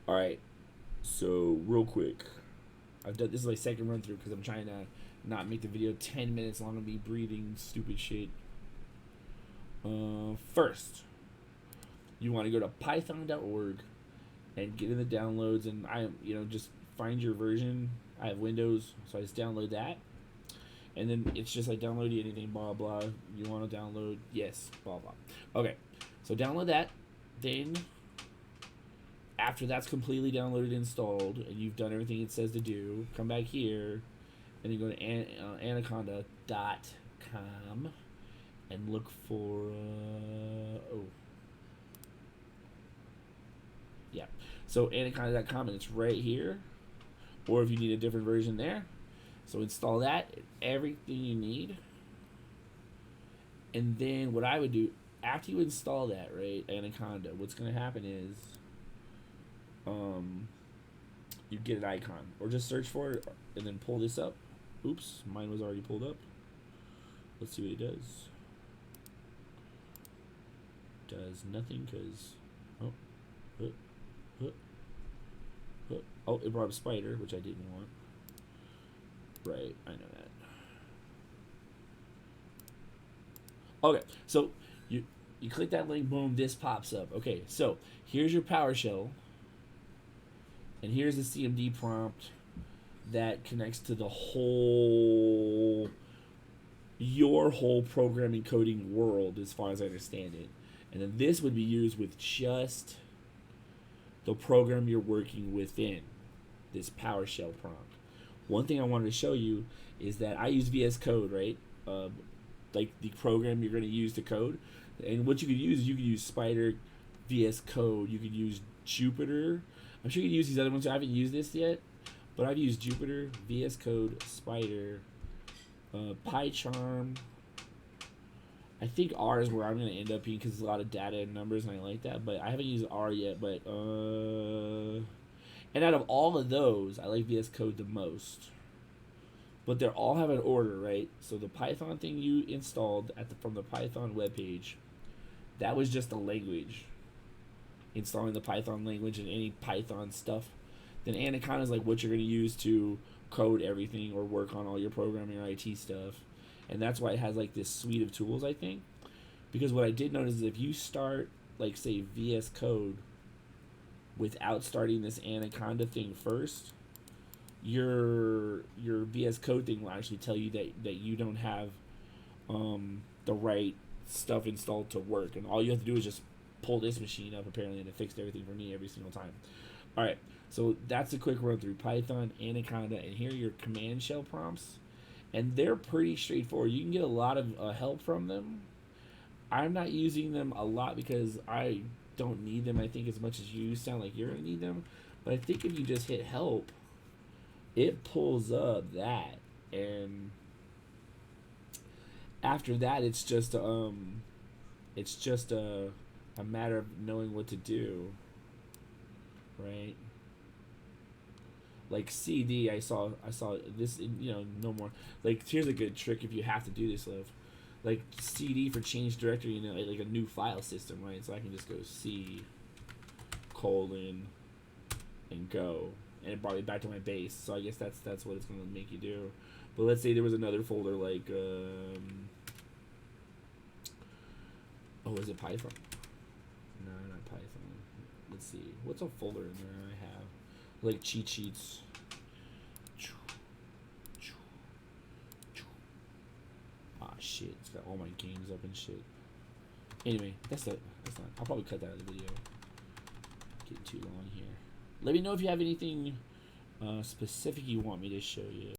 All right. So real quick, this is my second run through because I'm trying to not make the video 10 minutes long of me breathing stupid shit. First, you want to go to python.org and get in the downloads, and just find your version. I have Windows, so I just download that, and then it's just like download anything, blah blah. You want to download, yes, blah blah. Okay, so download that. Then after that's completely downloaded, installed, and you've done everything it says to do, come back here, and you go to anaconda.com and look for yeah. So anaconda.com, and it's right here. Or if you need a different version there. So install that, everything you need. And then what I would do, after you install that, right, Anaconda, what's going to happen is you get an icon. Or just search for it and then pull this up. Oops, mine was already pulled up. Let's see what it does. Does nothing because... Oh, it brought up spider, which I didn't want. Right, I know that. Okay, so you click that link, boom, this pops up. Okay, so here's your PowerShell, and here's the CMD prompt that connects to the your whole programming coding world, as far as I understand it. And then this would be used with just the program you're working within, this PowerShell prompt. One thing I wanted to show you is that I use VS Code, right? Like the program you're going to use to code. And what you could use is you could use Spider, VS Code. You could use Jupyter. I'm sure you could use these other ones. I haven't used this yet, but I've used Jupyter, VS Code, Spider, PyCharm. I think R is where I'm going to end up being because there's a lot of data and numbers, and I like that. But I haven't used R yet. But and out of all of those, I like VS Code the most. But they all have an order, right? So the Python thing you installed from the Python webpage, that was just a language. Installing the Python language and any Python stuff. Then Anaconda is like what you're going to use to code everything or work on all your programming or IT stuff. And that's why it has like this suite of tools, I think. Because what I did notice is if you start, like, say, VS Code without starting this Anaconda thing first, your VS Code thing will actually tell you that you don't have the right stuff installed to work. And all you have to do is just pull this machine up, apparently, and it fixed everything for me every single time. All right, so that's a quick run through Python, Anaconda, and here are your command shell prompts. And they're pretty straightforward. You can get a lot of help from them. I'm not using them a lot because I don't need them, I think, as much as you sound like you're going to need them. But I think if you just hit help, it pulls up that. And after that, it's just a matter of knowing what to do, right? Like CD, I saw this, no more. Like, here's a good trick if you have to do this, love. Like CD for change directory, like a new file system, right? So I can just go C : and go, and it brought me back to my base. So I guess that's what it's gonna make you do. But let's say there was another folder like, is it Python? No, not Python. Let's see, what's a folder in there I have? Like cheat sheets. Ah, shit, it's got all my games up and shit. Anyway, that's not. I'll probably cut that out of the video. Getting too long here. Let me know if you have anything specific you want me to show you.